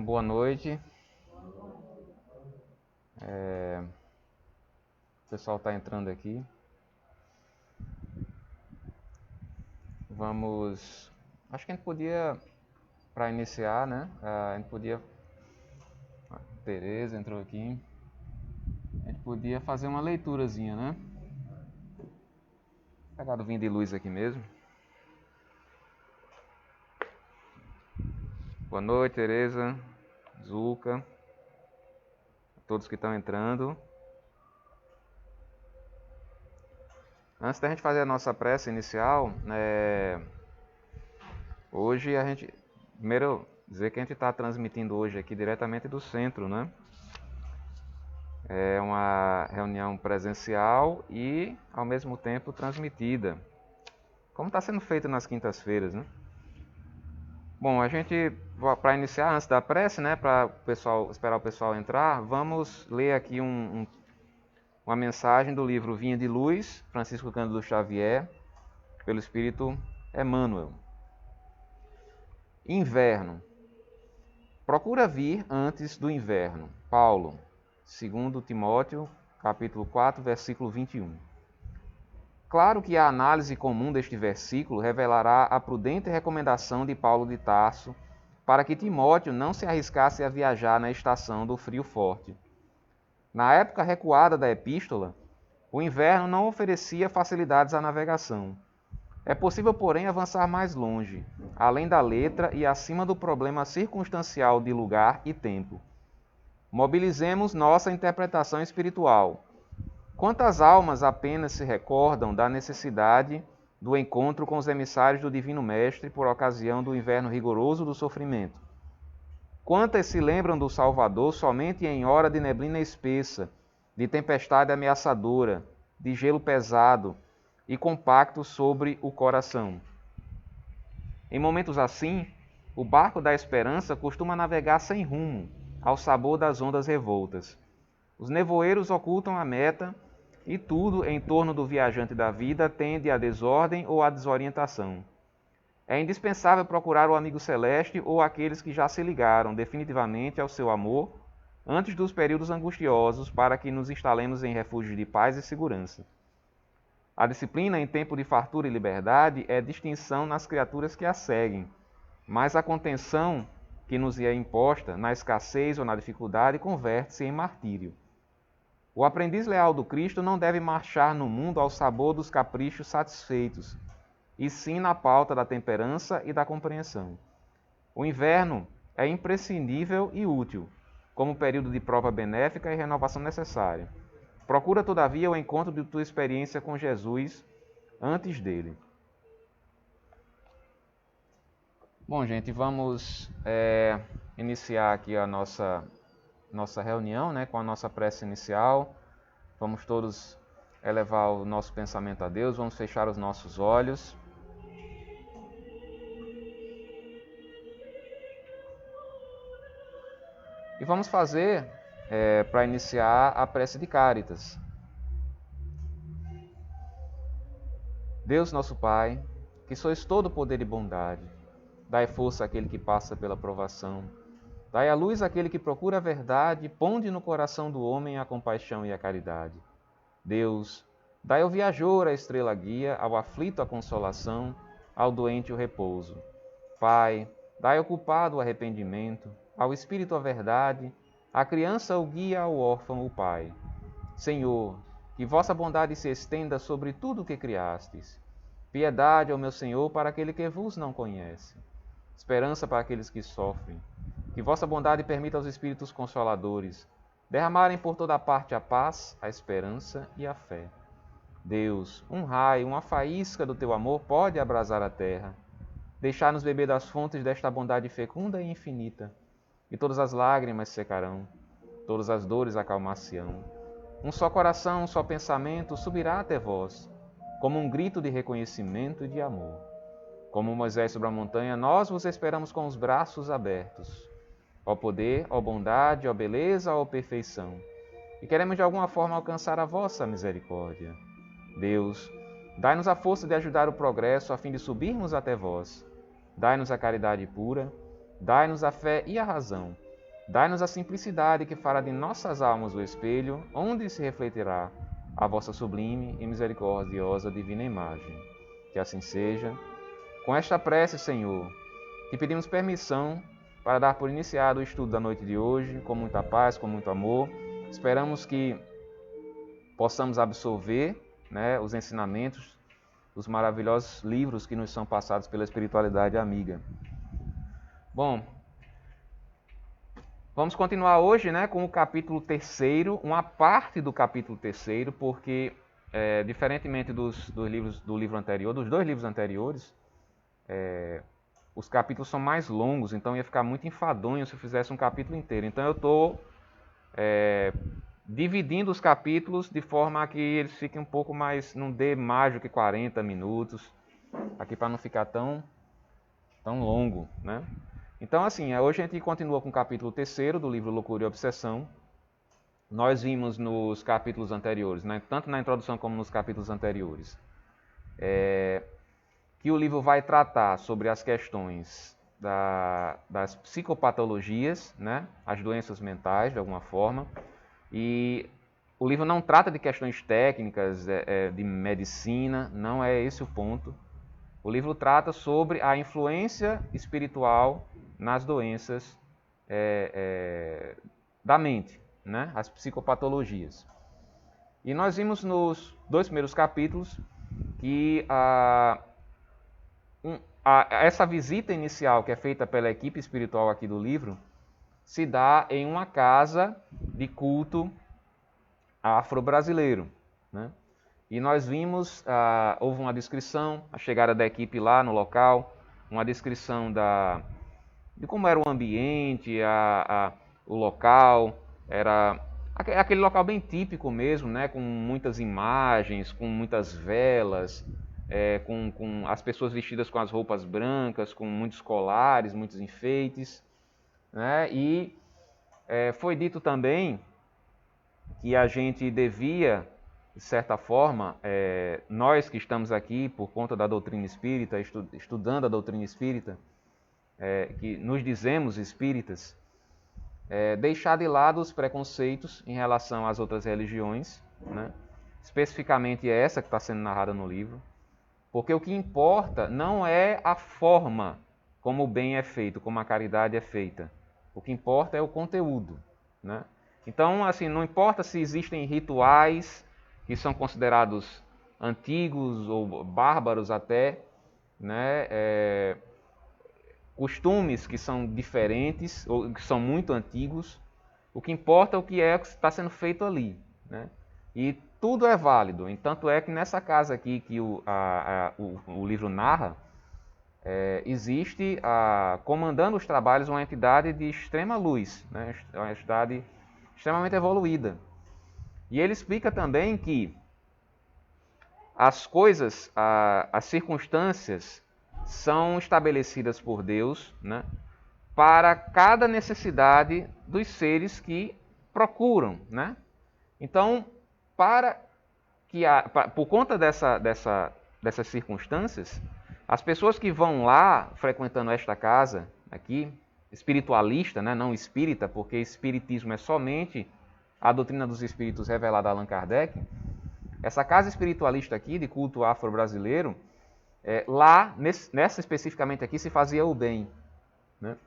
boa noite. O pessoal está entrando aqui. Acho que a gente podia, para iniciar, né? A gente podia. A Tereza entrou aqui. A gente podia fazer uma leiturazinha, né? Vou pegar do vinho de luz aqui mesmo. Boa noite, Tereza, Zuca, a todos que estão entrando. Antes da gente fazer a nossa prece inicial, hoje a gente, primeiro dizer que a gente está transmitindo hoje aqui diretamente do centro, né? É uma reunião presencial e, ao mesmo tempo, transmitida, como está sendo feito nas quintas-feiras, né? Bom, a gente, para iniciar, antes da prece, né, para esperar o pessoal entrar, vamos ler aqui uma mensagem do livro Vinha de Luz, Francisco Cândido Xavier, pelo Espírito Emmanuel. Inverno. Procura vir antes do inverno. Paulo, 2 Timóteo, capítulo 4, versículo 21. Claro que a análise comum deste versículo revelará a prudente recomendação de Paulo de Tarso para que Timóteo não se arriscasse a viajar na estação do frio forte. Na época recuada da epístola, o inverno não oferecia facilidades à navegação. É possível, porém, avançar mais longe, além da letra e acima do problema circunstancial de lugar e tempo. Mobilizemos nossa interpretação espiritual. Quantas almas apenas se recordam da necessidade do encontro com os emissários do Divino Mestre por ocasião do inverno rigoroso do sofrimento? Quantas se lembram do Salvador somente em hora de neblina espessa, de tempestade ameaçadora, de gelo pesado e compacto sobre o coração? Em momentos assim, o barco da esperança costuma navegar sem rumo, ao sabor das ondas revoltas. Os nevoeiros ocultam a meta e tudo em torno do viajante da vida tende à desordem ou à desorientação. É indispensável procurar o amigo celeste ou aqueles que já se ligaram definitivamente ao seu amor antes dos períodos angustiosos para que nos instalemos em refúgios de paz e segurança. A disciplina em tempo de fartura e liberdade é distinção nas criaturas que a seguem, mas a contenção que nos é imposta na escassez ou na dificuldade converte-se em martírio. O aprendiz leal do Cristo não deve marchar no mundo ao sabor dos caprichos satisfeitos, e sim na pauta da temperança e da compreensão. O inverno é imprescindível e útil, como período de prova benéfica e renovação necessária. Procura, todavia, o encontro de tua experiência com Jesus antes dele. Bom, gente, vamos iniciar aqui a nossa reunião, né, com a nossa prece inicial. Vamos todos elevar o nosso pensamento a Deus, vamos fechar os nossos olhos. E vamos fazer, para iniciar, a prece de Cáritas. Deus nosso Pai, que sois todo poder e bondade, dai força àquele que passa pela provação, dai a luz àquele que procura a verdade, ponde no coração do homem a compaixão e a caridade. Deus, dai ao viajor a estrela guia, ao aflito a consolação, ao doente o repouso. Pai, dai ao culpado o arrependimento, ao espírito a verdade, à criança o guia, ao órfão o pai. Senhor, que vossa bondade se estenda sobre tudo o que criastes. Piedade, ó meu Senhor, para aquele que vos não conhece. Esperança para aqueles que sofrem. Que vossa bondade permita aos espíritos consoladores derramarem por toda parte a paz, a esperança e a fé. Deus, um raio, uma faísca do teu amor pode abrasar a terra. Deixar-nos beber das fontes desta bondade fecunda e infinita, e todas as lágrimas secarão, todas as dores acalmar-se-ão. Um só coração, um só pensamento subirá até vós, como um grito de reconhecimento e de amor. Como Moisés sobre a montanha, nós vos esperamos com os braços abertos. Ó poder, ó bondade, ó beleza, ó perfeição. E queremos de alguma forma alcançar a vossa misericórdia. Deus, dai-nos a força de ajudar o progresso a fim de subirmos até vós. Dai-nos a caridade pura, dai-nos a fé e a razão, Dai-nos a simplicidade que fará de nossas almas o espelho, onde se refletirá a vossa sublime e misericordiosa divina imagem. Que assim seja. Com esta prece, Senhor, te pedimos permissão para dar por iniciado o estudo da noite de hoje, com muita paz, com muito amor. Esperamos que possamos absorver, né, os ensinamentos dos maravilhosos livros que nos são passados pela espiritualidade amiga. Bom, vamos continuar hoje, né, com o capítulo 3º, uma parte do capítulo 3º, porque, diferentemente dos dois livros anteriores, os capítulos são mais longos, então ia ficar muito enfadonho se eu fizesse um capítulo inteiro. Então eu estou dividindo os capítulos de forma a que eles fiquem um pouco mais, não dê mais do que 40 minutos, aqui para não ficar tão longo, né? Então, assim, hoje a gente continua com o capítulo 3º do livro Loucura e Obsessão. Nós vimos nos capítulos anteriores, né, tanto na introdução como nos capítulos anteriores, que o livro vai tratar sobre as questões das psicopatologias, né, as doenças mentais, de alguma forma. E o livro não trata de questões técnicas, de medicina, não é esse o ponto. O livro trata sobre a influência espiritual nas doenças da mente, né? As psicopatologias. E nós vimos nos 2 primeiros capítulos que essa visita inicial que é feita pela equipe espiritual aqui do livro se dá em uma casa de culto afro-brasileiro, né? E nós vimos, houve uma descrição, a chegada da equipe lá no local, uma descrição de como era o ambiente, o local, era aquele local bem típico mesmo, né, com muitas imagens, com muitas velas, com as pessoas vestidas com as roupas brancas, com muitos colares, muitos enfeites, né, e foi dito também que a gente devia, de certa forma, nós que estamos aqui por conta da doutrina espírita, estudando a doutrina espírita, que nos dizemos espíritas, deixar de lado os preconceitos em relação às outras religiões, né? Especificamente essa que está sendo narrada no livro, porque o que importa não é a forma como o bem é feito, como a caridade é feita. O que importa é o conteúdo, né? Então, assim, não importa se existem rituais que são considerados antigos ou bárbaros até, né? Costumes que são diferentes ou que são muito antigos. O que importa é o que está sendo feito ali, né? E tudo é válido. E tanto é que nessa casa aqui que o livro narra, existe, comandando os trabalhos, uma entidade de extrema luz, né? Uma entidade extremamente evoluída. E ele explica também que as coisas, as circunstâncias são estabelecidas por Deus, né, para cada necessidade dos seres que procuram, né? Então, por conta dessas circunstâncias, as pessoas que vão lá frequentando esta casa aqui, espiritualista, né, não espírita, porque espiritismo é somente a doutrina dos espíritos revelada a Allan Kardec. Essa casa espiritualista aqui, de culto afro-brasileiro, lá, nessa especificamente aqui, se fazia o bem, né?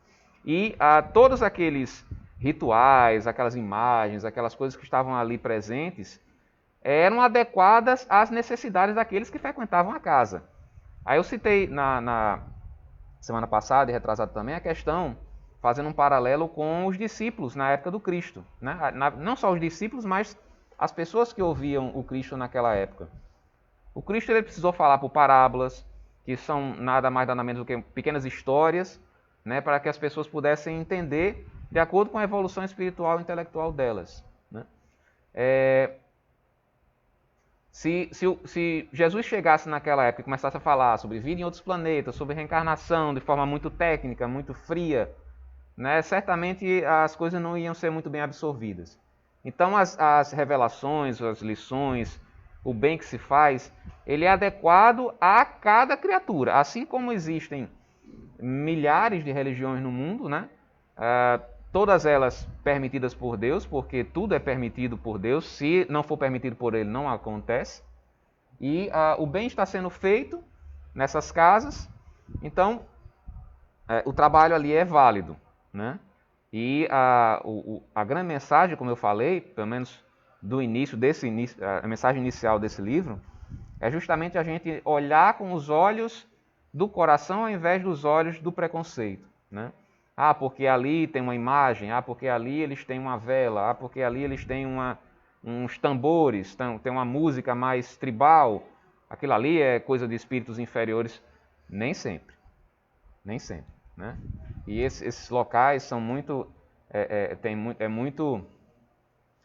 E todos aqueles rituais, aquelas imagens, aquelas coisas que estavam ali presentes, eram adequadas às necessidades daqueles que frequentavam a casa. Aí eu citei na semana passada e retrasada também a questão, fazendo um paralelo com os discípulos na época do Cristo, né? Não só os discípulos, mas as pessoas que ouviam o Cristo naquela época. O Cristo ele precisou falar por parábolas, que são nada mais nada menos do que pequenas histórias, né, para que as pessoas pudessem entender de acordo com a evolução espiritual e intelectual delas, né? Se Jesus chegasse naquela época e começasse a falar sobre vida em outros planetas, sobre reencarnação de forma muito técnica, muito fria, né, certamente as coisas não iam ser muito bem absorvidas. Então as revelações, as lições, o bem que se faz, ele é adequado a cada criatura. Assim como existem milhares de religiões no mundo, né? todas elas permitidas por Deus, porque tudo é permitido por Deus, se não for permitido por Ele, não acontece. E o bem está sendo feito nessas casas, então o trabalho ali é válido, né? E a grande mensagem, como eu falei, pelo menos do início, a mensagem inicial desse livro, é justamente a gente olhar com os olhos do coração ao invés dos olhos do preconceito, né? Porque ali tem uma imagem, porque ali eles têm uma vela, porque ali eles têm uns tambores, tem uma música mais tribal, aquilo ali é coisa de espíritos inferiores. Nem sempre, né? E esses locais são muito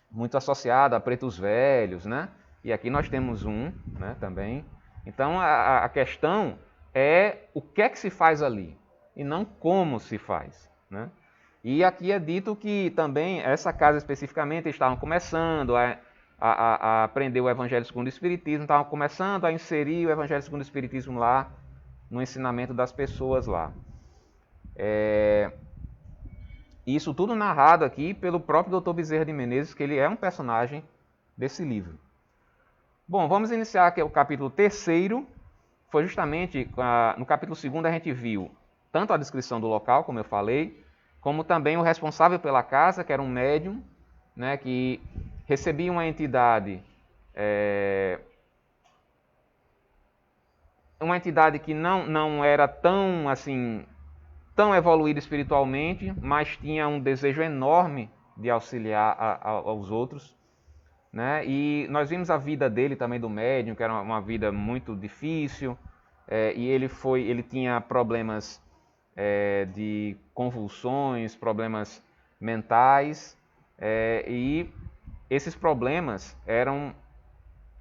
muito associado a pretos velhos, né? E aqui nós temos um, né, também. Então a questão é o que é que se faz ali e não como se faz, né? E aqui é dito que também essa casa especificamente eles estavam começando a aprender o Evangelho segundo o Espiritismo, estavam começando a inserir o Evangelho segundo o Espiritismo lá no ensinamento das pessoas lá. Isso tudo narrado aqui pelo próprio Dr. Bezerra de Menezes, que ele é um personagem desse livro. Bom, vamos iniciar aqui o capítulo 3º. Foi justamente no capítulo 2º a gente viu tanto a descrição do local, como eu falei, como também o responsável pela casa, que era um médium, né, que recebia uma entidade que não era tão assim tão evoluído espiritualmente, mas tinha um desejo enorme de auxiliar aos outros, né? E nós vimos a vida dele também, do médium, que era uma vida muito difícil, e ele tinha problemas de convulsões, problemas mentais, e esses problemas eram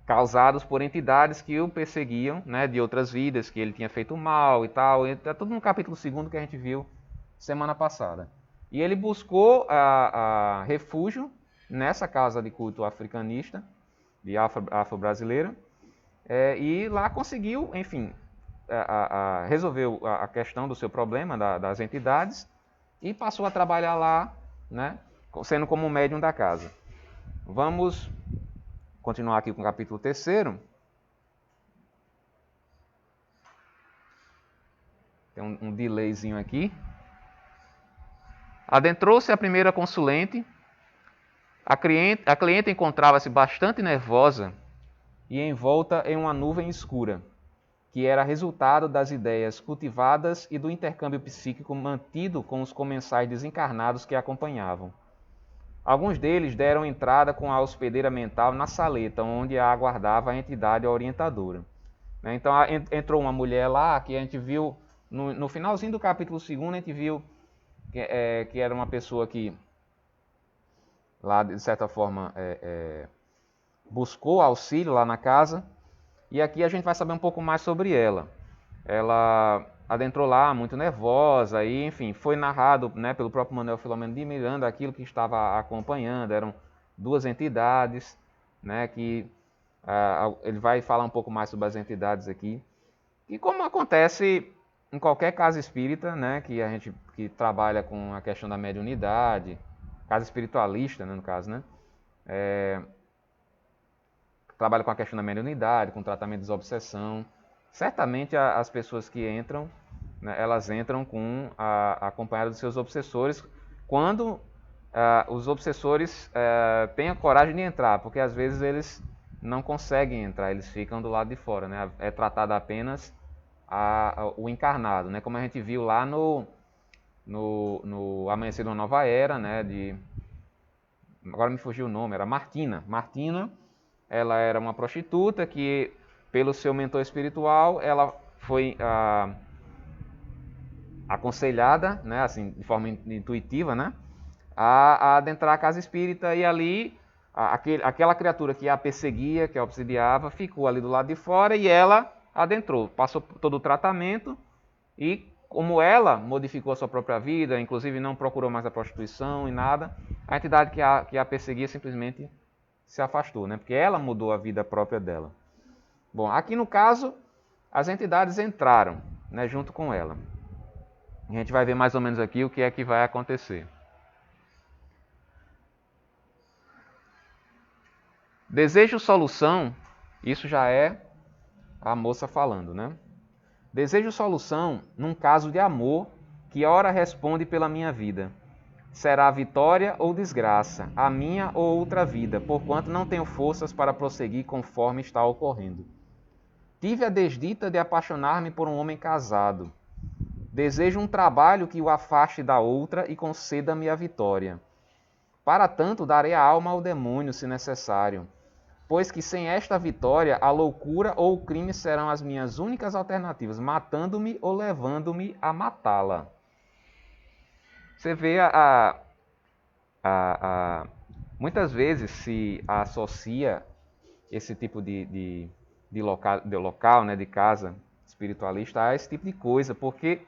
causados por entidades que o perseguiam, né, de outras vidas, que ele tinha feito mal e tal. Está tudo no capítulo 2º que a gente viu semana passada. E ele buscou refúgio nessa casa de culto africanista, de afro-brasileira, e lá conseguiu, enfim, resolveu a questão do seu problema, das entidades, e passou a trabalhar lá, né, sendo como médium da casa. Vamos continuar aqui com o capítulo 3º. Tem um delayzinho aqui. Adentrou-se a primeira consulente. A cliente encontrava-se bastante nervosa e envolta em uma nuvem escura, que era resultado das ideias cultivadas e do intercâmbio psíquico mantido com os comensais desencarnados que a acompanhavam. Alguns deles deram entrada com a hospedeira mental na saleta, onde a aguardava a entidade orientadora. Então entrou uma mulher lá, que a gente viu, no finalzinho do capítulo 2º, a gente viu que era uma pessoa que, lá de certa forma, buscou auxílio lá na casa. E aqui a gente vai saber um pouco mais sobre ela. Ela adentrou lá muito nervosa e, enfim, foi narrado, né, pelo próprio Manuel Filomeno de Miranda aquilo que estava acompanhando. Eram duas entidades, né, que ele vai falar um pouco mais sobre as entidades aqui. E como acontece em qualquer casa espírita, né, que trabalha com a questão da mediunidade, casa espiritualista, né, no caso, né, trabalha com a questão da mediunidade, com tratamento de desobsessão. Certamente as pessoas que entram, né, elas entram acompanhadas dos seus obsessores, quando os obsessores têm a coragem de entrar, porque às vezes eles não conseguem entrar, eles ficam do lado de fora, né? É tratado apenas o encarnado, né? Como a gente viu lá no Amanhecer de uma Nova Era, né? Agora me fugiu o nome, era Martina. Martina, ela era uma prostituta que, pelo seu mentor espiritual, ela foi aconselhada, né, assim, de forma intuitiva, né, a adentrar a casa espírita, e ali aquela criatura que a perseguia, que a obsidiava, ficou ali do lado de fora e ela adentrou, passou todo o tratamento e, como ela modificou a sua própria vida, inclusive não procurou mais a prostituição e nada, a entidade que a perseguia simplesmente se afastou, né, porque ela mudou a vida própria dela. Bom, aqui no caso, as entidades entraram, né, junto com ela. A gente vai ver mais ou menos aqui o que é que vai acontecer. Desejo solução, isso já é a moça falando, né? Desejo solução num caso de amor que ora responde pela minha vida. Será vitória ou desgraça, a minha ou outra vida, porquanto não tenho forças para prosseguir conforme está ocorrendo. Tive a desdita de apaixonar-me por um homem casado. Desejo um trabalho que o afaste da outra e conceda-me a vitória. Para tanto, darei a alma ao demônio, se necessário, pois que sem esta vitória, a loucura ou o crime serão as minhas únicas alternativas, matando-me ou levando-me a matá-la. Você vê muitas vezes se associa esse tipo de local, né, de casa espiritualista a esse tipo de coisa, porque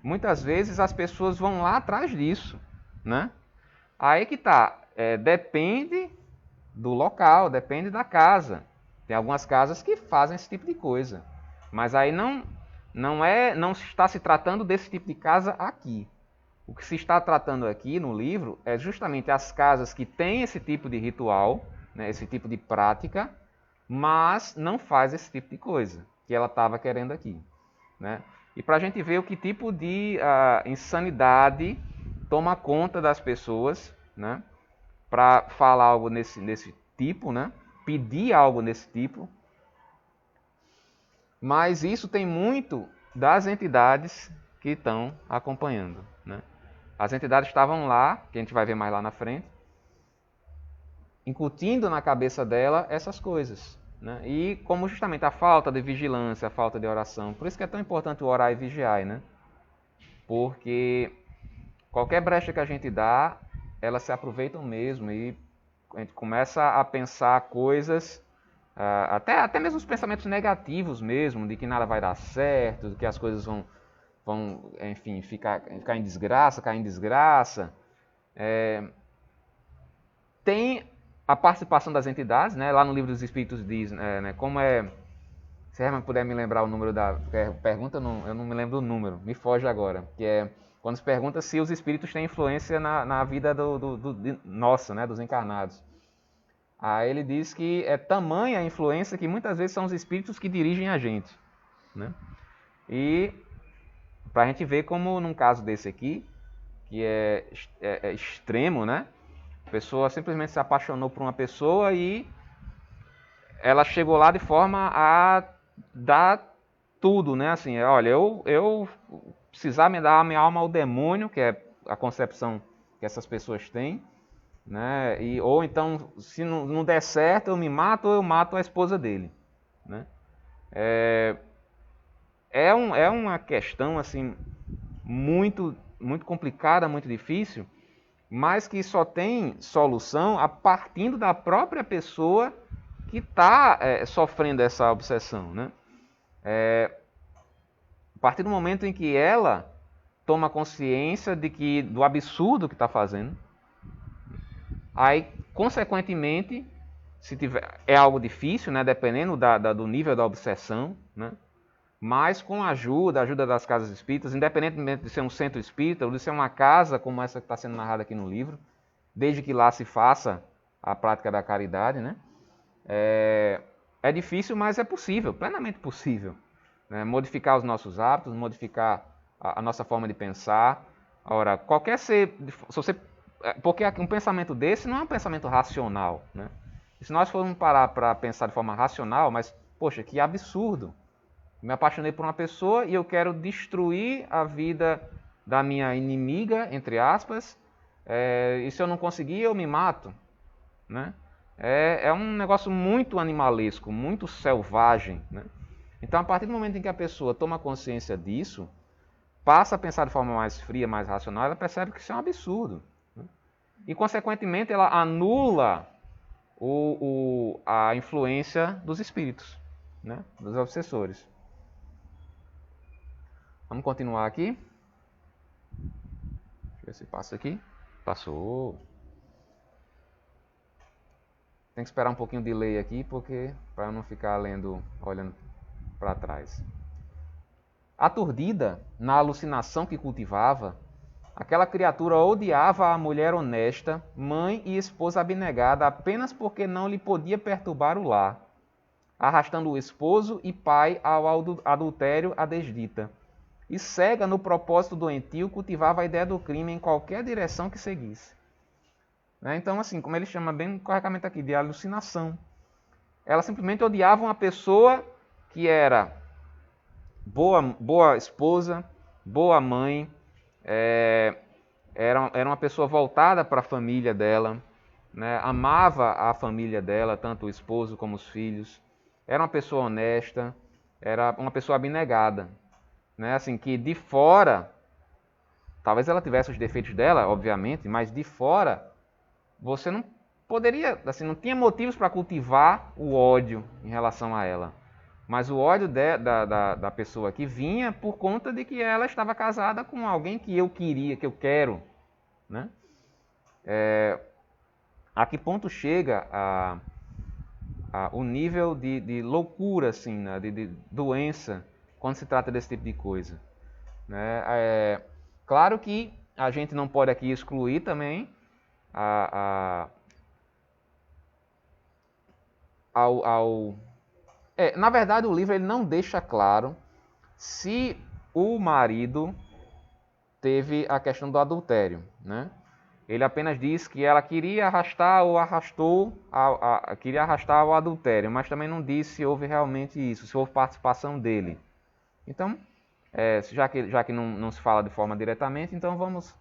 muitas vezes as pessoas vão lá atrás disso, né? Aí que tá, depende do local, depende da casa. Tem algumas casas que fazem esse tipo de coisa, mas aí não está se tratando desse tipo de casa aqui. O que se está tratando aqui no livro é justamente as casas que têm esse tipo de ritual, né, esse tipo de prática, mas não faz esse tipo de coisa que ela estava querendo aqui, né? E para a gente ver o que tipo de insanidade toma conta das pessoas, né? Para falar algo nesse tipo, né? Pedir algo nesse tipo. Mas isso tem muito das entidades que estão acompanhando, né? As entidades estavam lá, que a gente vai ver mais lá na frente, incutindo na cabeça dela essas coisas, né? E como justamente a falta de vigilância, a falta de oração. Por isso que é tão importante o orar e vigiar, né? Porque qualquer brecha que a gente dá, elas se aproveitam mesmo e a gente começa a pensar coisas, até mesmo os pensamentos negativos mesmo, de que nada vai dar certo, de que as coisas vão enfim, ficar em desgraça, cair em desgraça. Tem a participação das entidades, né? Lá no Livro dos Espíritos diz, né, como é... Se a Herman puder me lembrar o número da pergunta, eu não me lembro o número, me foge agora. Que é quando se pergunta se os espíritos têm influência na vida nossa, né, dos encarnados. Aí ele diz que é tamanha a influência que muitas vezes são os espíritos que dirigem a gente, né? E para a gente ver como num caso desse aqui, que é extremo, né? A pessoa simplesmente se apaixonou por uma pessoa e ela chegou lá de forma a dar tudo, né? Assim, olha, eu precisar me dar a minha alma ao demônio, que é a concepção que essas pessoas têm, né? Ou então, se não der certo, eu me mato ou eu mato a esposa dele, né? É uma questão assim muito complicada, muito difícil, mas que só tem solução a partir da própria pessoa que está sofrendo essa obsessão, né? A partir do momento em que ela toma consciência do absurdo que está fazendo, aí, consequentemente, se tiver, é algo difícil, né? Dependendo do nível da obsessão, né? Mas com a ajuda das casas espíritas, independentemente de ser um centro espírita ou de ser uma casa como essa que está sendo narrada aqui no livro, desde que lá se faça a prática da caridade, né? É difícil, mas é possível, plenamente possível, né? Modificar os nossos hábitos, modificar a nossa forma de pensar. Ora, qualquer ser, se você, porque um pensamento desse não é um pensamento racional, né? E se nós formos parar para pensar de forma racional, mas, poxa, que absurdo. Me apaixonei por uma pessoa e eu quero destruir a vida da minha inimiga, entre aspas, e se eu não conseguir, eu me mato, né? É um negócio muito animalesco, muito selvagem, né? Então, a partir do momento em que a pessoa toma consciência disso, passa a pensar de forma mais fria, mais racional, ela percebe que isso é um absurdo, né? E, consequentemente, ela anula a influência dos espíritos, né? Dos obsessores. Vamos continuar aqui. Deixa eu ver se passa aqui. Passou. Tem que esperar um pouquinho de delay aqui, porque para eu não ficar olhando para trás. Aturdida na alucinação que cultivava, aquela criatura odiava a mulher honesta, mãe e esposa abnegada, apenas porque não lhe podia perturbar o lar, arrastando o esposo e pai ao adultério a desdita. E cega no propósito doentio, cultivava a ideia do crime em qualquer direção que seguisse. Então, assim, como ele chama bem corretamente aqui, de alucinação. Ela simplesmente odiava uma pessoa que era boa esposa, boa mãe, era uma pessoa voltada para a família dela, né? Amava a família dela, tanto o esposo como os filhos. Era uma pessoa honesta, era uma pessoa abnegada, né? Assim, que de fora, talvez ela tivesse os defeitos dela, obviamente, mas de fora você não poderia, assim, não tinha motivos para cultivar o ódio em relação a ela. Mas o ódio da pessoa aqui vinha por conta de que ela estava casada com alguém que eu queria, que eu quero, né? A que ponto chega o nível de loucura, assim, né? de doença, quando se trata desse tipo de coisa, né? Claro que a gente não pode aqui excluir também na verdade, o livro ele não deixa claro se o marido teve a questão do adultério, né? Ele apenas diz que ela queria arrastar ou arrastou, queria arrastar o adultério, mas também não diz se houve realmente isso, se houve participação dele. Então, já que não se fala de forma diretamente, então vamos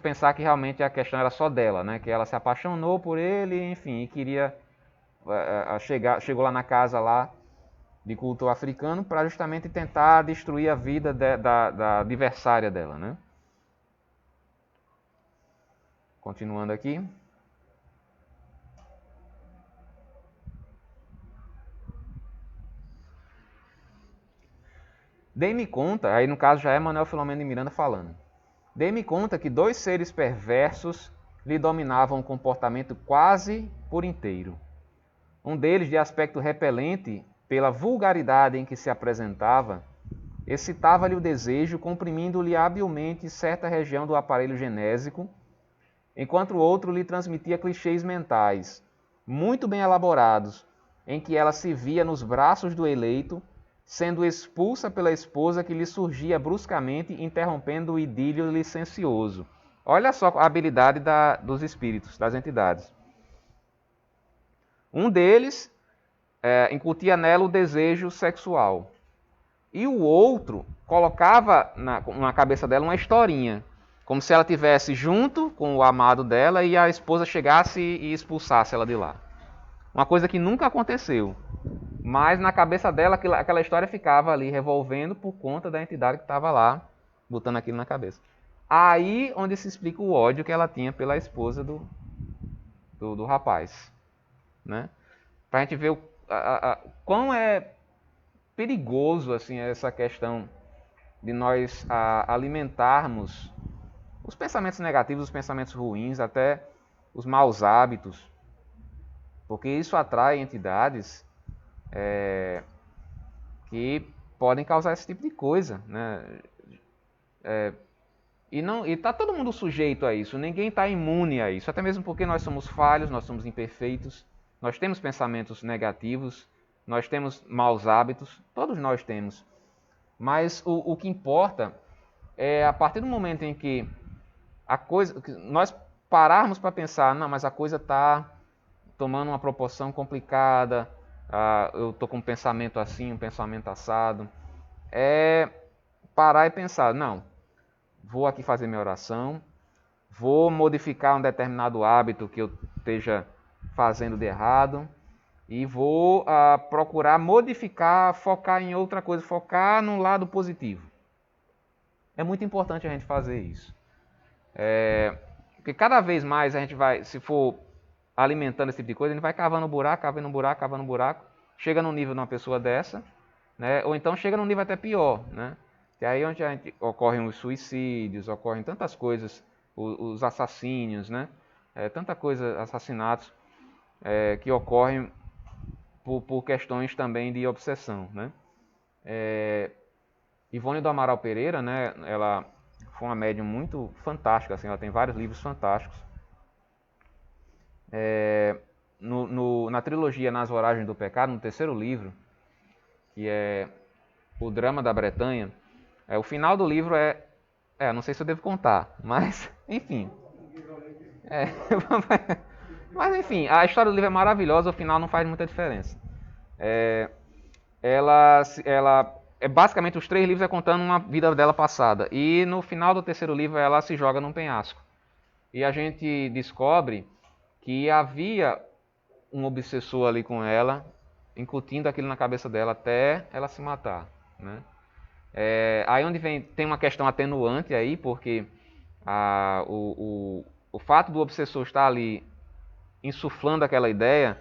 pensar que realmente a questão era só dela, né? Que ela se apaixonou por ele, enfim, e queria chegou lá na casa lá de culto africano para justamente tentar destruir a vida da adversária dela, né? Continuando aqui. Dei-me conta, aí no caso já é Manuel Filomeno de Miranda falando. Dei-me conta que dois seres perversos lhe dominavam o comportamento quase por inteiro. Um deles, de aspecto repelente pela vulgaridade em que se apresentava, excitava-lhe o desejo, comprimindo-lhe habilmente certa região do aparelho genésico, enquanto o outro lhe transmitia clichês mentais, muito bem elaborados, em que ela se via nos braços do eleito, sendo expulsa pela esposa que lhe surgia bruscamente, interrompendo o idílio licencioso. Olha só a habilidade dos espíritos, das entidades. Um deles incutia nela o desejo sexual. E o outro colocava na cabeça dela uma historinha, como se ela estivesse junto com o amado dela e a esposa chegasse e expulsasse ela de lá. Uma coisa que nunca aconteceu, mas na cabeça dela aquela história ficava ali revolvendo por conta da entidade que estava lá, botando aquilo na cabeça. Aí onde se explica o ódio que ela tinha pela esposa do rapaz, né? Para a gente ver quão é perigoso assim essa questão de nós alimentarmos os pensamentos negativos, os pensamentos ruins, até os maus hábitos, porque isso atrai entidades que podem causar esse tipo de coisa, né? E está todo mundo sujeito a isso, ninguém está imune a isso, até mesmo porque nós somos falhos, nós somos imperfeitos, nós temos pensamentos negativos, nós temos maus hábitos, todos nós temos. Mas o que importa é a partir do momento em que nós pararmos para pensar, não, mas a coisa está tomando uma proporção complicada, eu estou com um pensamento assim, um pensamento assado, parar e pensar, não, vou aqui fazer minha oração, vou modificar um determinado hábito que eu esteja fazendo de errado e vou procurar modificar, focar em outra coisa, focar num lado positivo. É muito importante a gente fazer isso. Porque cada vez mais a gente vai, se for alimentando esse tipo de coisa, a gente vai cavando buraco, cavando buraco, cavando buraco, chega no nível de uma pessoa dessa, né? Ou então chega num nível até pior, né? Que aí onde ocorrem os suicídios, ocorrem tantas coisas, os assassínios, né? Tanta coisa, assassinatos que ocorrem por questões também de obsessão, né? Ivone do Amaral Pereira, né? Ela foi uma médium muito fantástica, assim, ela tem vários livros fantásticos. Na trilogia Nas Voragens do Pecado, no terceiro livro, que é O Drama da Bretanha, o final do livro não sei se eu devo contar, mas, enfim. Mas, enfim, a história do livro é maravilhosa, o final não faz muita diferença. Ela basicamente, os 3 livros contando uma vida dela passada. E no final do terceiro livro, ela se joga num penhasco. E a gente descobre que havia um obsessor ali com ela, incutindo aquilo na cabeça dela até ela se matar, né? Aí onde tem uma questão atenuante aí, porque o fato do obsessor estar ali insuflando aquela ideia,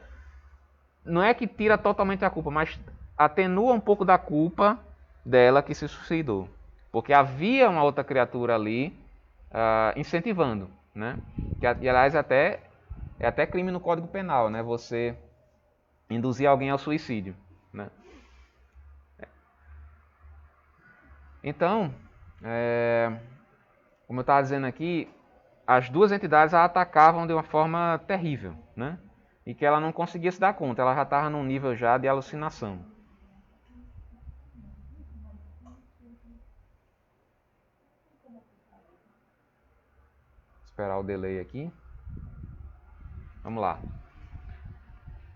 não é que tira totalmente a culpa, mas atenua um pouco da culpa dela que se suicidou. Porque havia uma outra criatura ali incentivando, né? Que, aliás, é até crime no Código Penal, né? Você induzir alguém ao suicídio, né? Então, como eu estava dizendo aqui, as 2 entidades a atacavam de uma forma terrível, né? E que ela não conseguia se dar conta, ela já estava num nível já de alucinação. Esperar o delay aqui. Vamos lá.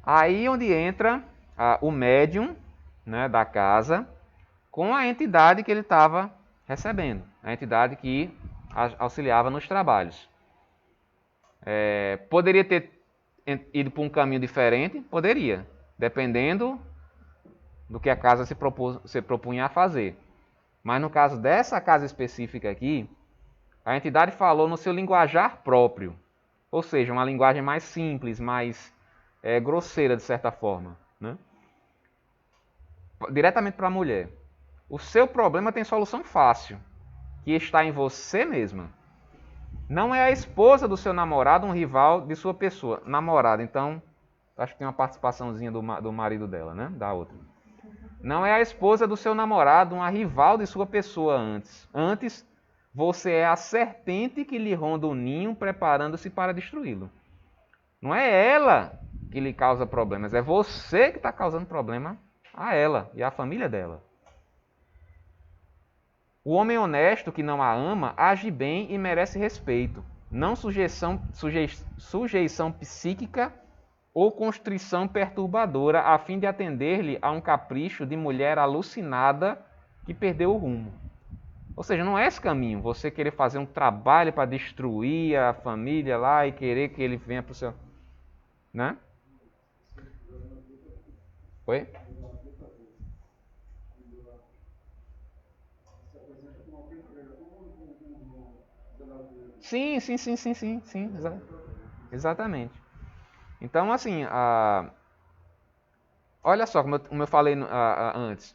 Aí onde entra o médium, né, da casa com a entidade que ele estava recebendo, a entidade que auxiliava nos trabalhos. Poderia ter ido por um caminho diferente? Poderia, dependendo do que a casa se propunha a fazer. Mas no caso dessa casa específica aqui, a entidade falou no seu linguajar próprio, ou seja, uma linguagem mais simples, mais grosseira de certa forma, né? Diretamente para a mulher. O seu problema tem solução fácil, que está em você mesma. Não é a esposa do seu namorado um rival de sua pessoa. Namorada, então, acho que tem uma participaçãozinha do marido dela, né? Da outra. Não é a esposa do seu namorado uma rival de sua pessoa antes. Antes, você é a serpente que lhe ronda o ninho, preparando-se para destruí-lo. Não é ela que lhe causa problemas, é você que está causando problema a ela e à família dela. O homem honesto que não a ama age bem e merece respeito, não sujeição psíquica ou constrição perturbadora a fim de atender-lhe a um capricho de mulher alucinada que perdeu o rumo. Ou seja, não é esse caminho, você querer fazer um trabalho para destruir a família lá e querer que ele venha para o seu... Né? Oi? Sim, exatamente. Então, assim, olha só, como eu falei antes,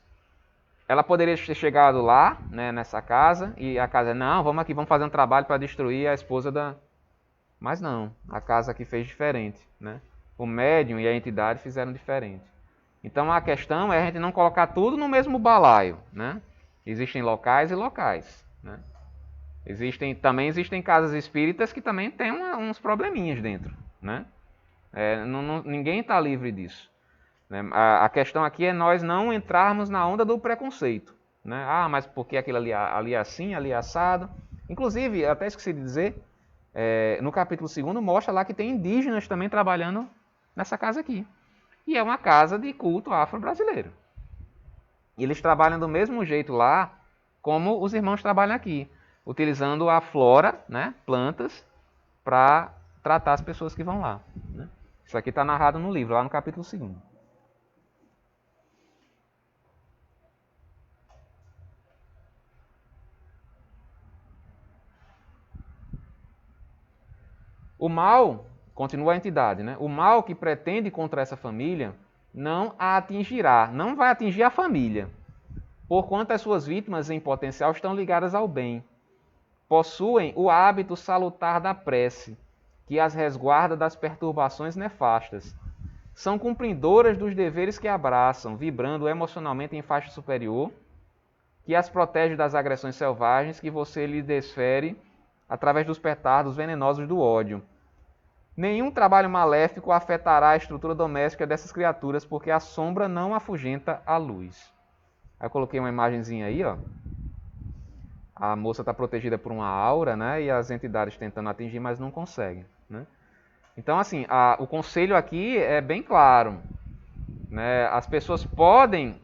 ela poderia ter chegado lá, né, nessa casa, e a casa, não, vamos aqui, vamos fazer um trabalho para destruir a esposa da... Mas não, a casa aqui fez diferente, né? O médium e a entidade fizeram diferente. Então a questão é a gente não colocar tudo no mesmo balaio, né? Existem locais e locais, né? Também existem casas espíritas que também têm uns probleminhas dentro, né? Ninguém está livre disso, né? A questão aqui é nós não entrarmos na onda do preconceito, né? Ah, mas porque aquilo ali é assim, ali é assado. Inclusive, até esqueci de dizer, no capítulo 2 mostra lá que tem indígenas também trabalhando nessa casa aqui. E é uma casa de culto afro-brasileiro. E eles trabalham do mesmo jeito lá como os irmãos trabalham aqui, utilizando a flora, né, plantas, para tratar as pessoas que vão lá, né? Isso aqui está narrado no livro, lá no capítulo 2. O mal, continua a entidade, né? O mal que pretende contra essa família não a atingirá, não vai atingir a família, porquanto as suas vítimas em potencial estão ligadas ao bem. Possuem o hábito salutar da prece, que as resguarda das perturbações nefastas. São cumpridoras dos deveres que abraçam, vibrando emocionalmente em faixa superior, que as protege das agressões selvagens que você lhe desfere através dos petardos venenosos do ódio. Nenhum trabalho maléfico afetará a estrutura doméstica dessas criaturas, porque a sombra não afugenta a luz. Aí eu coloquei uma imagenzinha aí, ó. A moça está protegida por uma aura, né? E as entidades tentando atingir, mas não conseguem, né? Então, assim, o conselho aqui é bem claro, né? As pessoas podem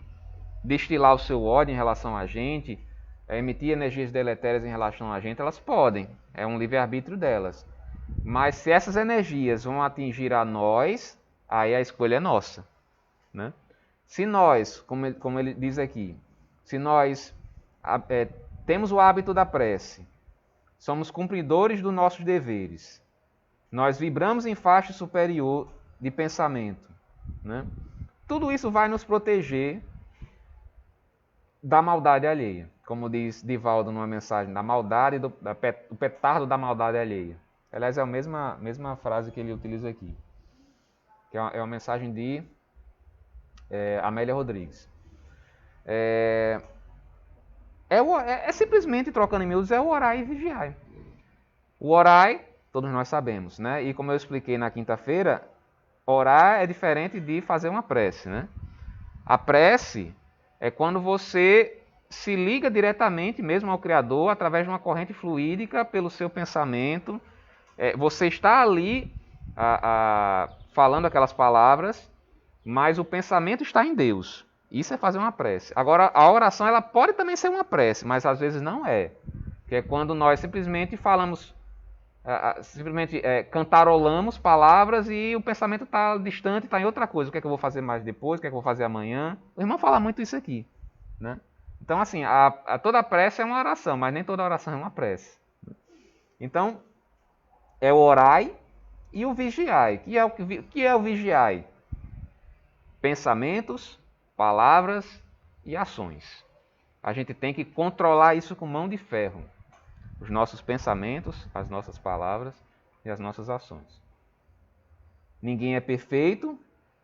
destilar o seu ódio em relação a gente, emitir energias deletérias em relação a gente, elas podem. É um livre-arbítrio delas. Mas se essas energias vão atingir a nós, aí a escolha é nossa, né? Se nós, como ele diz aqui, se nós temos o hábito da prece, somos cumpridores dos nossos deveres, nós vibramos em faixa superior de pensamento, né? Tudo isso vai nos proteger da maldade alheia. Como diz Divaldo numa mensagem, da maldade, do petardo da maldade alheia. Aliás, é a mesma frase que ele utiliza aqui. Que é uma mensagem de Amélia Rodrigues. É simplesmente, trocando em miúdos, é o orai e vigiai. O orai, todos nós sabemos, né? E como eu expliquei na quinta-feira, orar é diferente de fazer uma prece, né? A prece é quando você se liga diretamente mesmo ao Criador através de uma corrente fluídica pelo seu pensamento. Você está ali falando aquelas palavras, mas o pensamento está em Deus. Isso é fazer uma prece. Agora, a oração ela pode também ser uma prece, mas às vezes não é. Que é quando nós simplesmente falamos, cantarolamos palavras e o pensamento está distante, está em outra coisa. O que é que eu vou fazer mais depois? O que é que eu vou fazer amanhã? O irmão fala muito isso aqui, né? Então, assim, toda prece é uma oração, mas nem toda oração é uma prece. Então, é o orai e o vigiai. Que é o vigiai? Pensamentos, palavras e ações. A gente tem que controlar isso com mão de ferro. Os nossos pensamentos, as nossas palavras e as nossas ações. Ninguém é perfeito,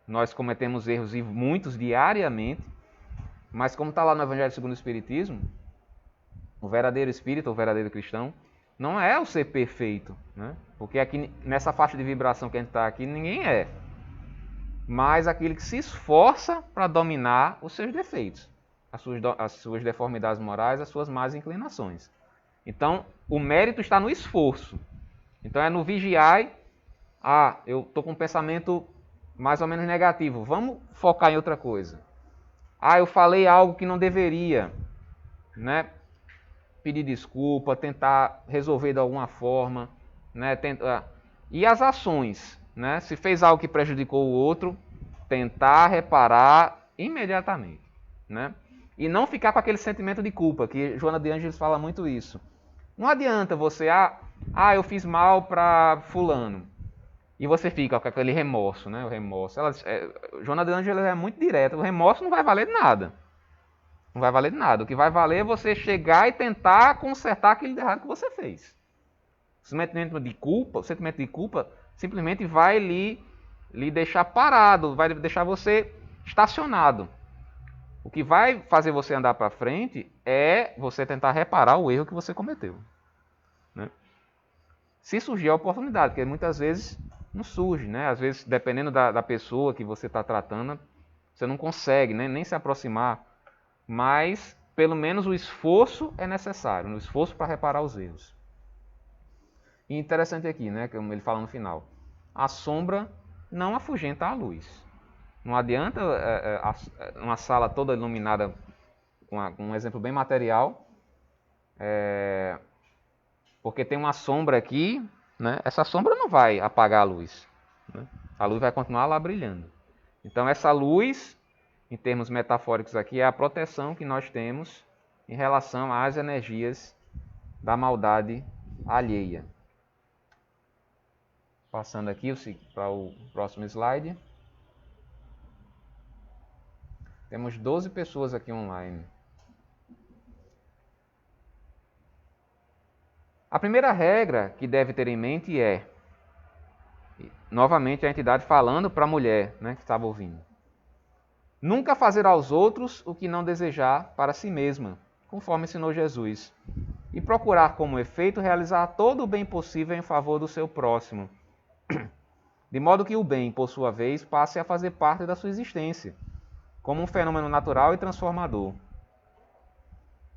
nós cometemos erros e muitos diariamente, mas como está lá no Evangelho segundo o Espiritismo, o verdadeiro espírita, o verdadeiro cristão, não é o ser perfeito, né? Porque aqui nessa faixa de vibração que a gente está aqui, ninguém é. Mas aquele que se esforça para dominar os seus defeitos, as suas deformidades morais, as suas más inclinações. Então, o mérito está no esforço. Então, é no vigiai. Eu estou com um pensamento mais ou menos negativo. Vamos focar em outra coisa. Eu falei algo que não deveria, né? Pedir desculpa, tentar resolver de alguma forma, né? E as ações, né? Se fez algo que prejudicou o outro, tentar reparar imediatamente, né? E não ficar com aquele sentimento de culpa, que Joana de Ângeles fala muito isso. Não adianta você, eu fiz mal para fulano, e você fica com aquele remorso, né? O remorso. Joana de Ângeles é muito direta, o remorso não vai valer de nada. Não vai valer de nada. O que vai valer é você chegar e tentar consertar aquele errado que você fez. O sentimento de culpa simplesmente vai lhe deixar parado, vai deixar você estacionado. O que vai fazer você andar para frente é você tentar reparar o erro que você cometeu, né? Se surgir a oportunidade, porque muitas vezes não surge, né? Às vezes, dependendo da pessoa que você está tratando, você não consegue, né? Nem se aproximar. Mas, pelo menos, o esforço é necessário, o esforço para reparar os erros. E interessante aqui, né? Como ele fala no final, a sombra não afugenta a luz. Não adianta uma sala toda iluminada, com um exemplo bem material, porque tem uma sombra aqui, né? Essa sombra não vai apagar a luz, né? A luz vai continuar lá brilhando. Então essa luz, em termos metafóricos aqui, é a proteção que nós temos em relação às energias da maldade alheia. Passando aqui para o próximo slide. Temos 12 pessoas aqui online. A primeira regra que deve ter em mente é, novamente a entidade falando para a mulher, né, que estava ouvindo. Nunca fazer aos outros o que não desejar para si mesma. conforme ensinou Jesus, e procurar como efeito realizar todo o bem possível em favor do seu próximo, de modo que o bem, por sua vez, passe a fazer parte da sua existência, como um fenômeno natural e transformador.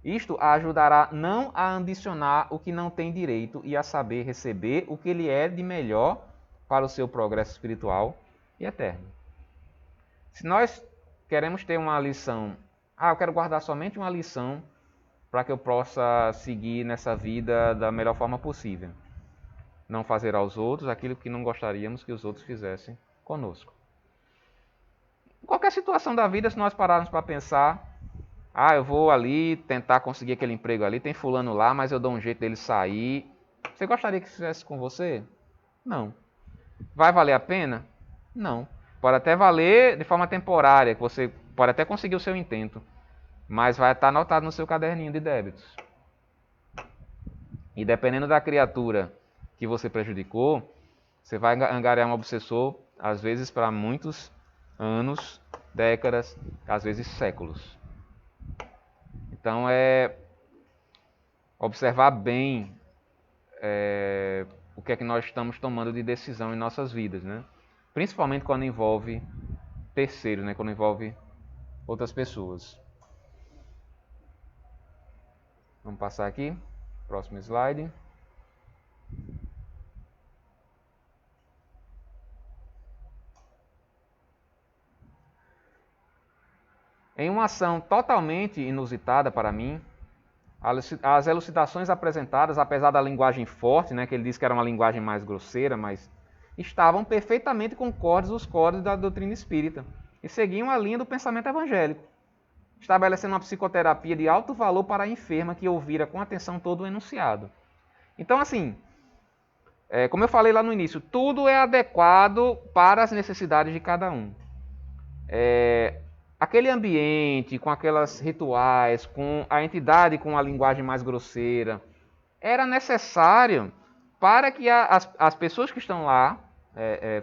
Isto a ajudará não a ambicionar o que não tem direito e a saber receber o que lhe é de melhor para o seu progresso espiritual e eterno. Se nós queremos ter uma lição, eu quero guardar somente uma lição para que eu possa seguir nessa vida da melhor forma possível. Não fazer aos outros aquilo que não gostaríamos que os outros fizessem conosco. Em qualquer situação da vida, se nós pararmos para pensar, eu vou ali tentar conseguir aquele emprego ali, tem fulano lá, mas eu dou um jeito dele sair. Você gostaria que fizesse com você? Não. Vai valer a pena? Não. Pode até valer de forma temporária, que você pode até conseguir o seu intento, mas vai estar anotado no seu caderninho de débitos. E dependendo da criatura que você prejudicou, você vai angariar um obsessor, às vezes para muitos anos, décadas, às vezes séculos. Então é observar bem o que é que nós estamos tomando de decisão em nossas vidas, né? Principalmente quando envolve terceiros, né? Quando envolve outras pessoas. Vamos passar aqui, próximo slide. Em uma ação totalmente inusitada para mim, as elucidações apresentadas, apesar da linguagem forte, né, que ele disse que era uma linguagem mais grosseira, mas estavam perfeitamente concordes os códigos da doutrina espírita e seguiam a linha do pensamento evangélico, estabelecendo uma psicoterapia de alto valor para a enferma que ouvira com atenção todo o enunciado. Então, assim, como eu falei lá no início, tudo é adequado para as necessidades de cada um. Aquele ambiente, com aquelas rituais, com a entidade com a linguagem mais grosseira, era necessário para que as pessoas que estão lá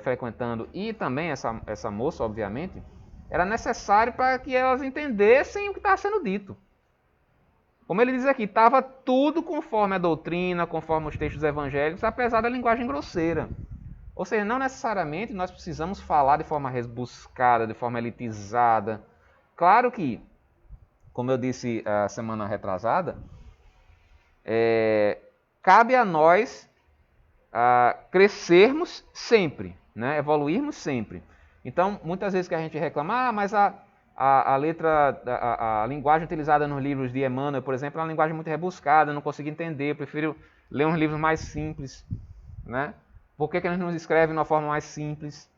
frequentando, e também essa moça, obviamente, era necessário para que elas entendessem o que estava sendo dito. Como ele diz aqui, estava tudo conforme a doutrina, conforme os textos evangélicos, apesar da linguagem grosseira. Ou seja, não necessariamente nós precisamos falar de forma rebuscada, de forma elitizada. Claro que, como eu disse a semana retrasada, cabe a nós crescermos sempre, né? Evoluirmos sempre. Então, muitas vezes que a gente reclama, mas a letra, a linguagem utilizada nos livros de Emmanuel, por exemplo, é uma linguagem muito rebuscada, eu não consigo entender, eu prefiro ler uns livros mais simples, né? Por que eles não escrevem de uma forma mais simples?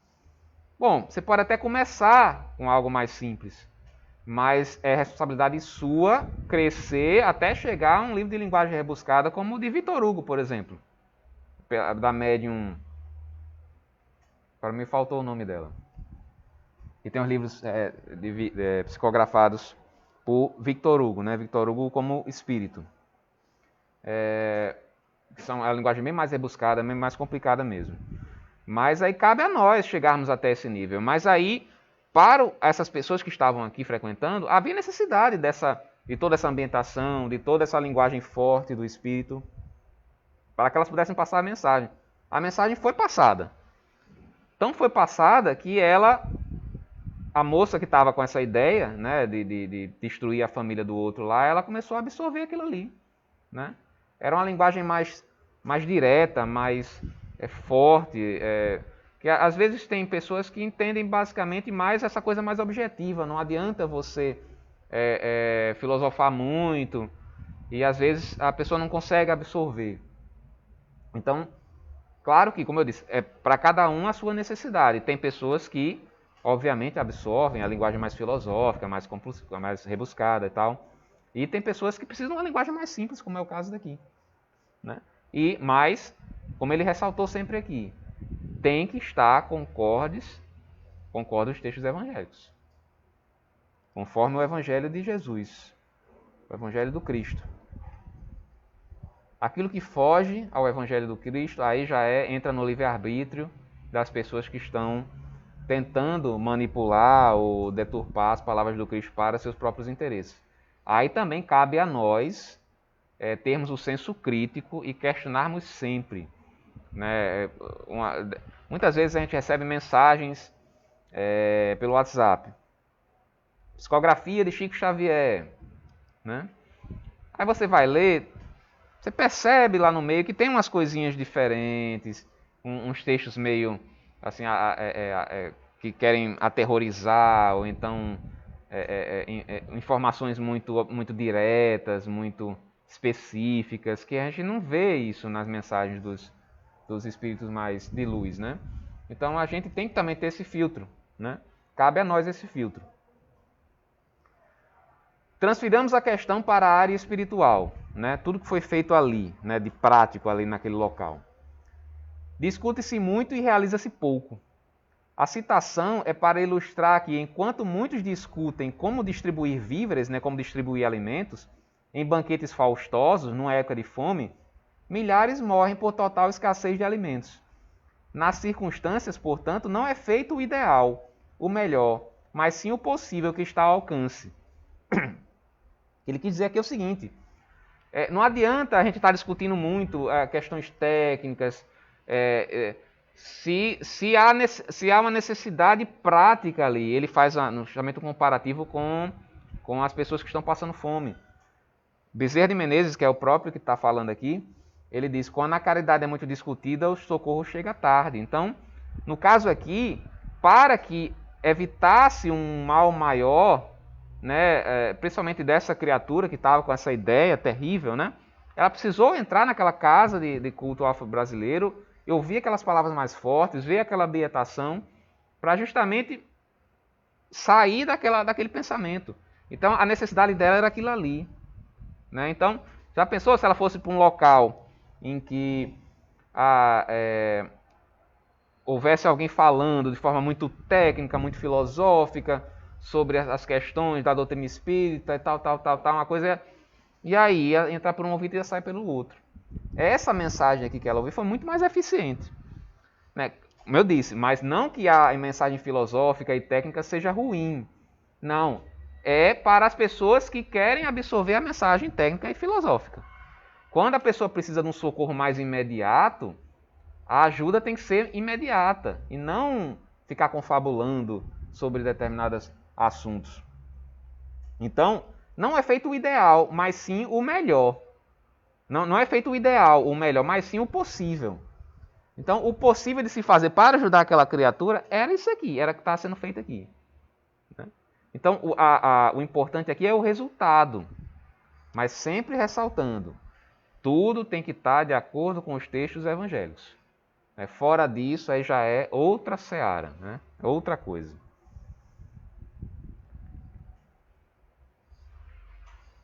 Bom, você pode até começar com algo mais simples, mas é responsabilidade sua crescer até chegar a um livro de linguagem rebuscada como o de Victor Hugo, por exemplo, da Medium. Para mim faltou o nome dela. E tem os livros psicografados por Victor Hugo, né? Victor Hugo como espírito. São a linguagem bem mais rebuscada, bem mais complicada mesmo. Mas aí cabe a nós chegarmos até esse nível. Mas aí, para essas pessoas que estavam aqui frequentando, havia necessidade de toda essa ambientação, de toda essa linguagem forte do espírito, para que elas pudessem passar a mensagem. A mensagem foi passada. Então foi passada que a moça que estava com essa ideia, né, de destruir a família do outro lá, ela começou a absorver aquilo ali, né? Era uma linguagem mais direta, mais forte, que às vezes tem pessoas que entendem basicamente mais essa coisa mais objetiva. Não adianta você filosofar muito e às vezes a pessoa não consegue absorver. Então, claro que, como eu disse, para cada um a sua necessidade. Tem pessoas que, obviamente, absorvem a linguagem mais filosófica, mais rebuscada e tal. E tem pessoas que precisam de uma linguagem mais simples, como é o caso daqui, né? Mas, como ele ressaltou sempre aqui, tem que estar concordes os textos evangélicos, conforme o evangelho de Jesus, o evangelho do Cristo. Aquilo que foge ao evangelho do Cristo, aí já entra no livre-arbítrio das pessoas que estão tentando manipular ou deturpar as palavras do Cristo para seus próprios interesses. Aí também cabe a nós termos o senso crítico e questionarmos sempre. Né? Muitas vezes a gente recebe mensagens pelo WhatsApp. Psicografia de Chico Xavier. Né? Aí você vai ler, você percebe lá no meio que tem umas coisinhas diferentes, uns textos meio assim, que querem aterrorizar, ou então informações muito diretas, muito específicas, que a gente não vê isso nas mensagens dos espíritos mais de luz, né? Então a gente tem que também ter esse filtro, né? Cabe a nós esse filtro. Transfiramos a questão para a área espiritual, né? Tudo que foi feito ali, né? De prático ali naquele local. Discute-se muito e realiza-se pouco. A citação é para ilustrar que, enquanto muitos discutem como distribuir víveres, né? Como distribuir alimentos, em banquetes faustosos, numa época de fome, milhares morrem por total escassez de alimentos. Nas circunstâncias, portanto, não é feito o ideal, o melhor, mas sim o possível que está ao alcance. Ele quis dizer aqui o seguinte: não adianta a gente estar discutindo muito questões técnicas, se há uma necessidade prática ali. Ele faz justamente um comparativo com as pessoas que estão passando fome. Bezerra de Menezes, que é o próprio que está falando aqui, ele diz: quando a caridade é muito discutida, o socorro chega tarde. Então, no caso aqui, para que evitasse um mal maior, né, principalmente dessa criatura que estava com essa ideia terrível, né, ela precisou entrar naquela casa de culto afro-brasileiro, ouvir aquelas palavras mais fortes, ver aquela beatação, para justamente sair daquele pensamento. Então, a necessidade dela era aquilo ali. Né? Então, já pensou se ela fosse para um local em que houvesse alguém falando de forma muito técnica, muito filosófica, sobre as questões da doutrina espírita e tal, uma coisa... E aí, ia entrar por um ouvido e ia sair pelo outro. Essa mensagem aqui que ela ouviu foi muito mais eficiente. Né? Como eu disse, mas não que a mensagem filosófica e técnica seja ruim. Não. É para as pessoas que querem absorver a mensagem técnica e filosófica. Quando a pessoa precisa de um socorro mais imediato, a ajuda tem que ser imediata e não ficar confabulando sobre determinados assuntos. Então, não é feito o ideal, mas sim o melhor. Não é feito o ideal, o melhor, mas sim o possível. Então, o possível de se fazer para ajudar aquela criatura era isso aqui, era o que está sendo feito aqui. Então, o importante aqui é o resultado, mas sempre ressaltando, tudo tem que estar de acordo com os textos evangélicos. Fora disso, aí já é outra seara, né? Outra coisa.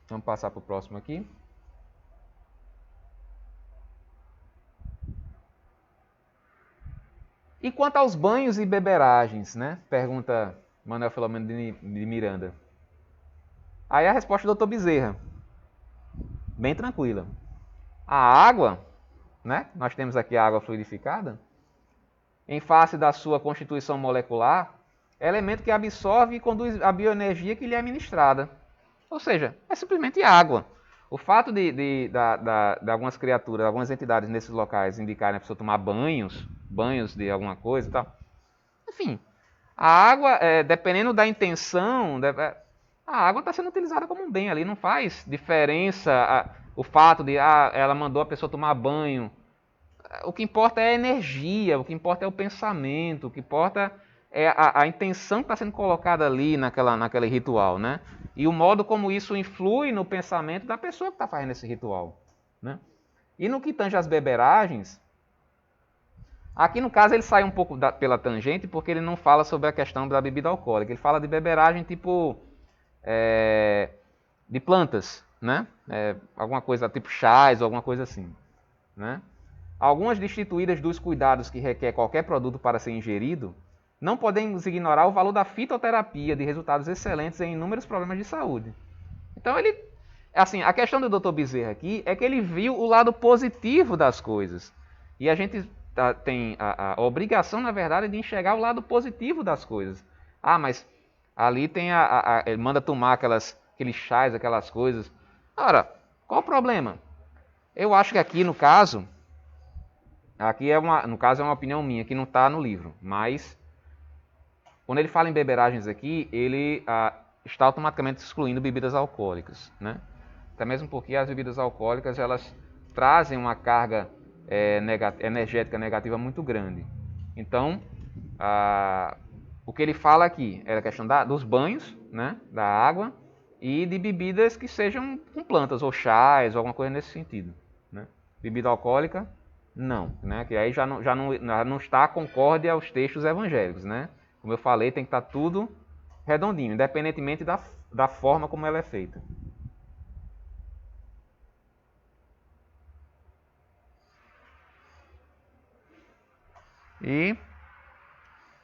Vamos passar para o próximo aqui. E quanto aos banhos e beberagens, né? Pergunta Manuel Filomeno de Miranda. Aí a resposta do Dr. Bezerra, bem tranquila. A água, né? Nós temos aqui a água fluidificada, em face da sua constituição molecular, é elemento que absorve e conduz a bioenergia que lhe é ministrada. Ou seja, é simplesmente água. O fato de algumas criaturas, algumas entidades nesses locais indicarem a pessoa tomar banhos de alguma coisa e tal. Enfim, a água, dependendo da intenção, a água está sendo utilizada como um bem ali. Não faz diferença o fato de ela mandou a pessoa tomar banho. O que importa é a energia, o que importa é o pensamento, o que importa é a intenção que está sendo colocada ali naquele ritual, né? E o modo como isso influi no pensamento da pessoa que está fazendo esse ritual. Né? E no que tange às beberagens, aqui no caso ele sai um pouco pela tangente, porque ele não fala sobre a questão da bebida alcoólica. Ele fala de beberagem tipo de plantas, né? Alguma coisa tipo chás ou alguma coisa assim. Né? Algumas destituídas dos cuidados que requer qualquer produto para ser ingerido, não podemos ignorar o valor da fitoterapia, de resultados excelentes em inúmeros problemas de saúde. Então, a questão do Dr. Bezerra aqui é que ele viu o lado positivo das coisas. E a gente tem a obrigação, na verdade, de enxergar o lado positivo das coisas. Mas ali tem ele manda tomar aquelas aqueles chás, aquelas coisas. Ora, qual o problema? Eu acho que aqui no caso é uma opinião minha, que não está no livro, mas quando ele fala em beberagens aqui, ele está automaticamente excluindo bebidas alcoólicas, né? Até mesmo porque as bebidas alcoólicas elas trazem uma carga energética negativa muito grande. Então, o que ele fala aqui é a questão dos banhos, né, da água e de bebidas que sejam com plantas, ou chás, ou alguma coisa nesse sentido. Né? Bebida alcoólica, não, né? Que aí já não está concorde aos textos evangélicos, né? Como eu falei, tem que estar tudo redondinho, independentemente da forma como ela é feita. E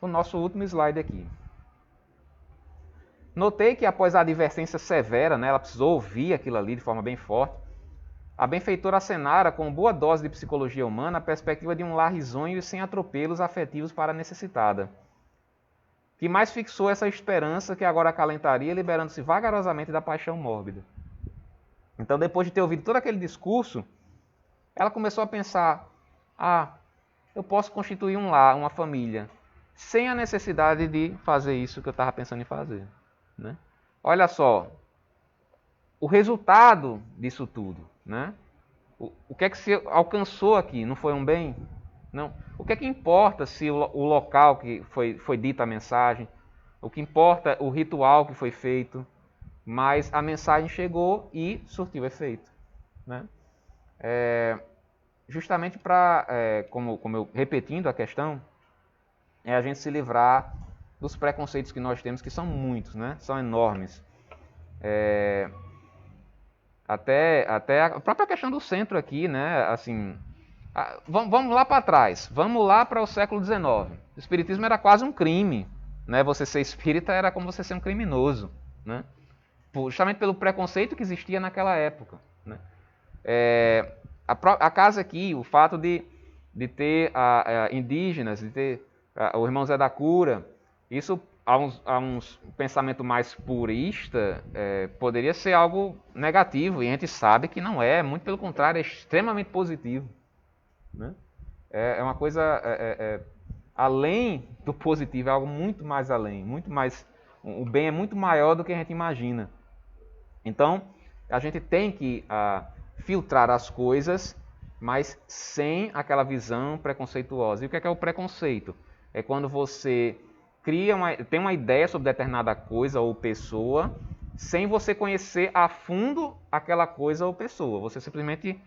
o nosso último slide aqui. Notei que após a advertência severa, né, ela precisou ouvir aquilo ali de forma bem forte, a benfeitora acenara com boa dose de psicologia humana a perspectiva de um lar risonho e sem atropelos afetivos para a necessitada, que mais fixou essa esperança que agora acalentaria, liberando-se vagarosamente da paixão mórbida. Então, depois de ter ouvido todo aquele discurso, ela começou a pensar, eu posso constituir um lar, uma família, sem a necessidade de fazer isso que eu estava pensando em fazer. Né? Olha só, o resultado disso tudo, né? O que é que se alcançou aqui? Não foi um bem? Não. O que é que importa se o local que foi dita a mensagem, o que importa é o ritual que foi feito, mas a mensagem chegou e surtiu efeito. Né? Justamente para, como eu repetindo a questão, é a gente se livrar dos preconceitos que nós temos, que são muitos, né? São enormes. Até a própria questão do centro aqui, né? Assim, vamos lá para trás, vamos lá para o século XIX. O espiritismo era quase um crime, né? Você ser espírita era como você ser um criminoso, né? Justamente pelo preconceito que existia naquela época. Né? A casa aqui, o fato de ter indígenas, de ter o irmão Zé da Cura, isso a um pensamento mais purista poderia ser algo negativo, e a gente sabe que não é, muito pelo contrário, é extremamente positivo. Né? É uma coisa além do positivo, é algo muito mais além, muito mais, o bem é muito maior do que a gente imagina. Então, a gente tem que filtrar as coisas, mas sem aquela visão preconceituosa. E o que é o preconceito? É quando você tem uma ideia sobre determinada coisa ou pessoa, sem você conhecer a fundo aquela coisa ou pessoa. Você simplesmente,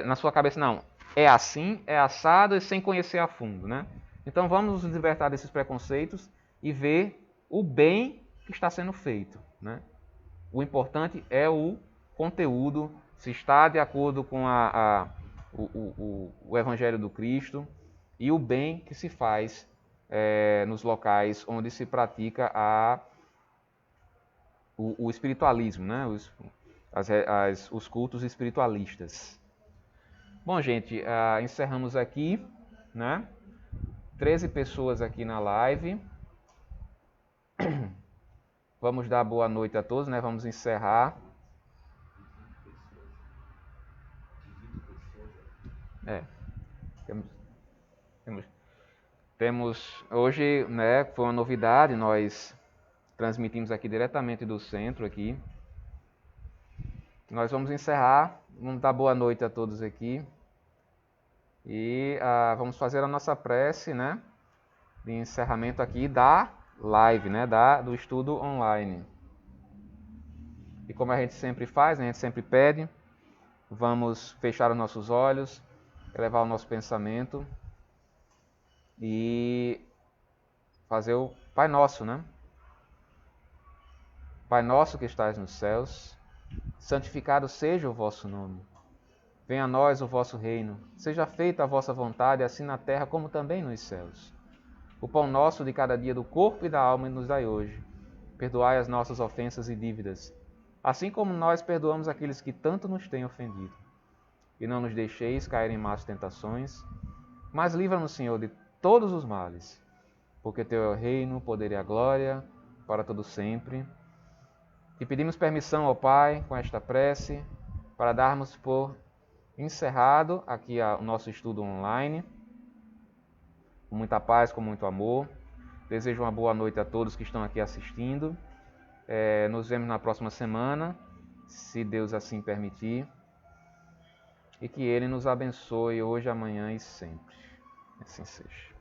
na sua cabeça, não, é assim, é assado, e sem conhecer a fundo. Né? Então vamos nos libertar desses preconceitos e ver o bem que está sendo feito. Né? O importante é o conteúdo, se está de acordo com o Evangelho do Cristo e o bem que se faz nos locais onde se pratica o espiritualismo, né? Os cultos espiritualistas. Bom, gente, encerramos aqui, né? 13 pessoas aqui na live. Vamos dar boa noite a todos, né? Vamos encerrar. Temos hoje, né? Foi uma novidade, nós transmitimos aqui diretamente do centro aqui. Nós vamos encerrar, vamos dar boa noite a todos aqui. E vamos fazer a nossa prece, né? De encerramento aqui da live, né? Do estudo online. E como a gente sempre faz, né? A gente sempre pede, vamos fechar os nossos olhos, elevar o nosso pensamento e fazer o Pai Nosso, né? Pai nosso que estais nos céus, santificado seja o vosso nome. Venha a nós o vosso reino, seja feita a vossa vontade, assim na terra como também nos céus. O pão nosso de cada dia do corpo e da alma nos dai hoje. Perdoai as nossas ofensas e dívidas, assim como nós perdoamos aqueles que tanto nos têm ofendido. E não nos deixeis cair em más tentações, mas livra-nos, Senhor, de todos os males, porque teu é o reino, o poder e a glória, para todo sempre. Te pedimos permissão, ó Pai, com esta prece, para darmos por encerrado aqui o nosso estudo online, com muita paz, com muito amor. Desejo uma boa noite a todos que estão aqui assistindo. Nos vemos na próxima semana, se Deus assim permitir. E que Ele nos abençoe hoje, amanhã e sempre. Assim seja.